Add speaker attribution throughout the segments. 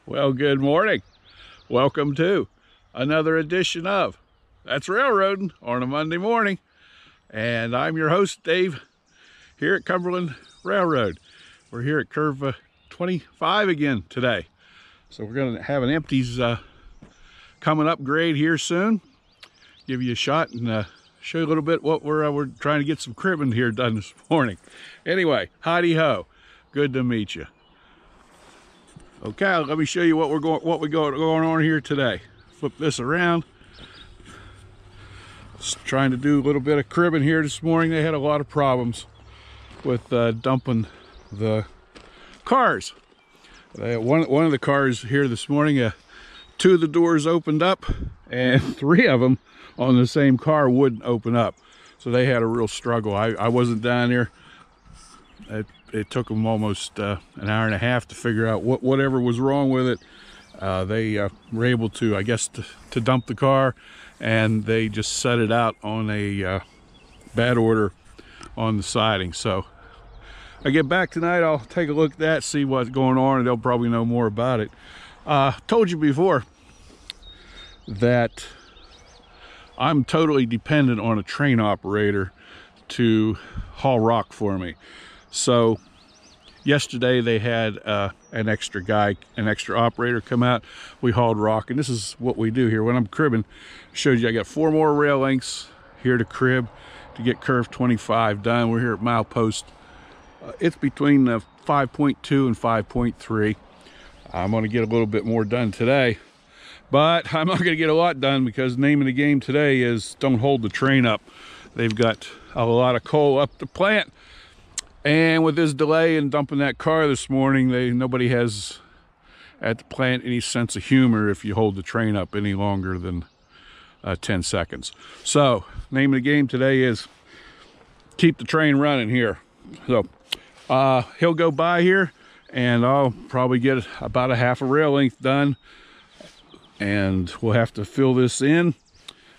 Speaker 1: Well, good morning. Welcome to another edition of That's Railroading on a Monday morning. And I'm your host, Dave, here at Cumberland Railroad. We're here at curve 25 again today. So we're going to have an empties coming up grade here soon. Give you a shot and show you a little bit what we're trying to get some cribbing here done this morning. Anyway, howdy ho. Good to meet you. Okay, let me show you what we got going on here today. Flip this around. Just trying to do a little bit of cribbing here this morning. They had a lot of problems with dumping the cars. One of the cars here this morning, two of the doors opened up and three of them on the same car wouldn't open up. So they had a real struggle. I wasn't down there. It took them almost an hour and a half to figure out whatever was wrong with it. They were able to, I guess, to dump the car, and they just set it out on a bad order on the siding. So I get back tonight, I'll take a look at that, see what's going on, and they'll probably know more about it. Told you before that I'm totally dependent on a train operator to haul rock for me. So yesterday they had an extra operator come out. We hauled rock, and this is what we do here when I'm cribbing. Showed you I got 4 more rail lengths here to crib to get curve 25 done. We're here at milepost. It's between 5.2 and 5.3. I'm going to get a little bit more done today, but I'm not going to get a lot done because the name of the game today is don't hold the train up. They've got a lot of coal up the plant. And with this delay in dumping that car this morning, nobody has at the plant any sense of humor if you hold the train up any longer than 10 seconds. So, name of the game today is keep the train running here. So, he'll go by here, and I'll probably get about a half a rail length done. And we'll have to fill this in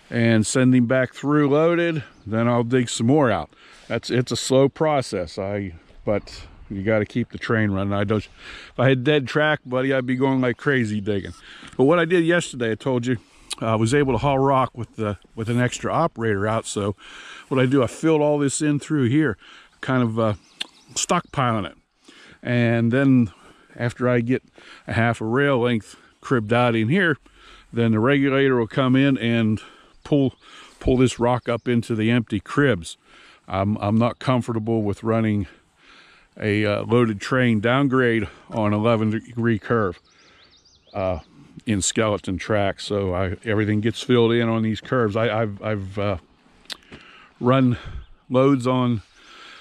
Speaker 1: and send him back through loaded. Then I'll dig some more out. It's a slow process, but you got to keep the train running. If I had dead track, buddy, I'd be going like crazy digging. But what I did yesterday, I told you, I was able to haul rock with an extra operator out. So what I do, I filled all this in through here, kind of stockpiling it. And then after I get a half a rail length cribbed out in here, then the regulator will come in and pull this rock up into the empty cribs. I'm not comfortable with running a loaded train downgrade on 11-degree curve in skeleton track. So everything gets filled in on these curves. I've run loads on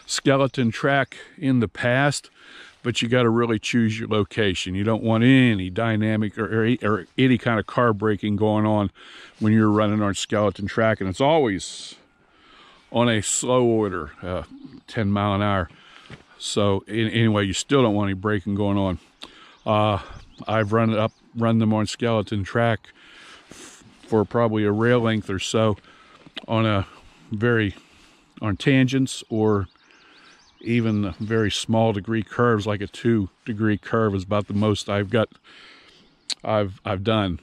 Speaker 1: skeleton track in the past, but you got to really choose your location. You don't want any dynamic or any kind of car braking going on when you're running on skeleton track, and it's always on a slow order, 10 mile an hour. So anyway, you still don't want any braking going on. I've run them on skeleton track for probably a rail length or so on tangents, or even very small degree curves, like a 2-degree curve is about the most I've done. And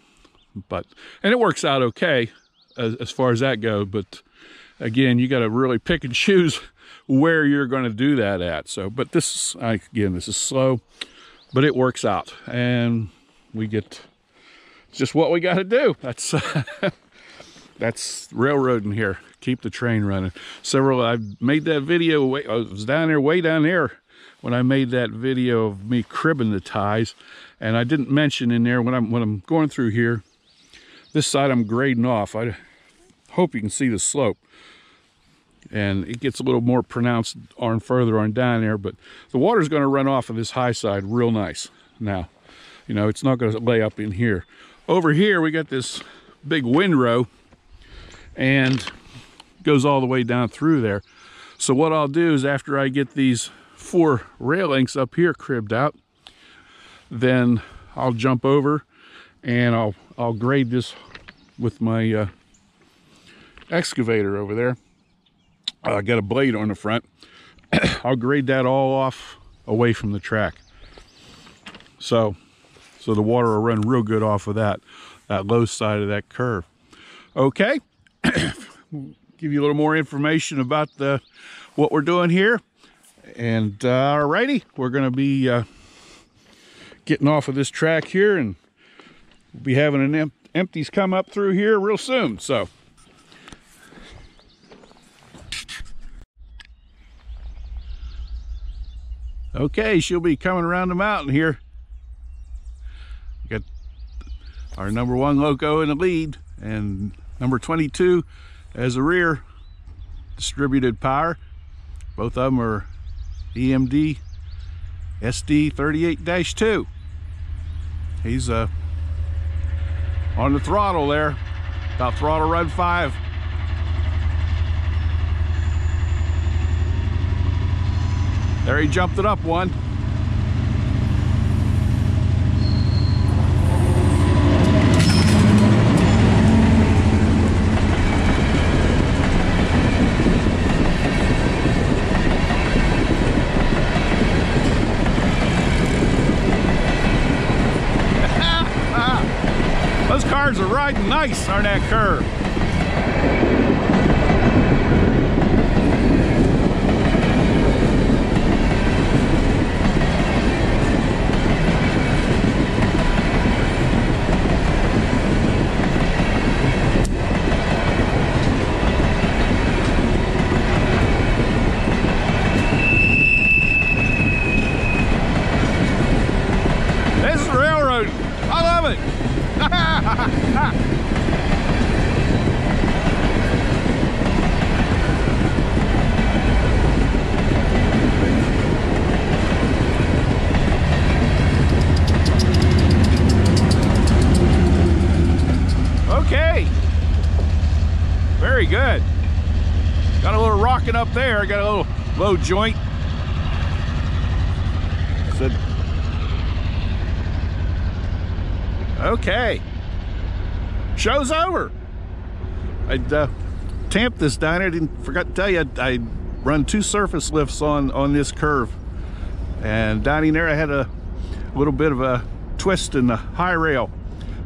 Speaker 1: it works out okay as far as that goes, but again, you got to really pick and choose where you're going to do that at. So, but this is slow, but it works out, and it's just what we got to do. That's railroading here. Keep the train running. I made that video. I was down there, way down there, when I made that video of me cribbing the ties, and I didn't mention in there when I'm going through here. This side I'm grading off. I hope you can see the slope, and it gets a little more pronounced on further on down there, but the water's going to run off of this high side real nice. Now, it's not going to lay up in here. Over here we got this big windrow, and goes all the way down through there. So what I'll do is, after I get these 4 rail lengths up here cribbed out, then I'll jump over and I'll grade this with my excavator over there. I got a blade on the front. I'll grade that all off away from the track. So so the water will run real good off of that low side of that curve. Okay, give you a little more information about what we're doing here. And alrighty, we're going to be getting off of this track here, and we'll be having an empties come up through here real soon. So okay, she'll be coming around the mountain here. Got our number 1 loco in the lead and number 22 as a rear distributed power. Both of them are EMD SD 38-2. He's on the throttle there, about throttle run 5. There, he jumped it up one. Those cars are riding nice on that curve. This is railroad. I love it. Okay, very good. Got a little rocking up there. Got a little low joint. Okay, show's over. I tamped this down here. Forgot to tell you, I run 2 surface lifts on this curve, and down in there I had a little bit of a twist in the high rail,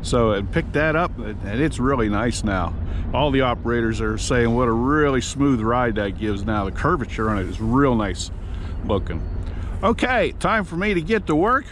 Speaker 1: so I picked that up, and it's really nice now. All the operators are saying what a really smooth ride that gives now. The curvature on it is real nice looking. Okay, time for me to get to work.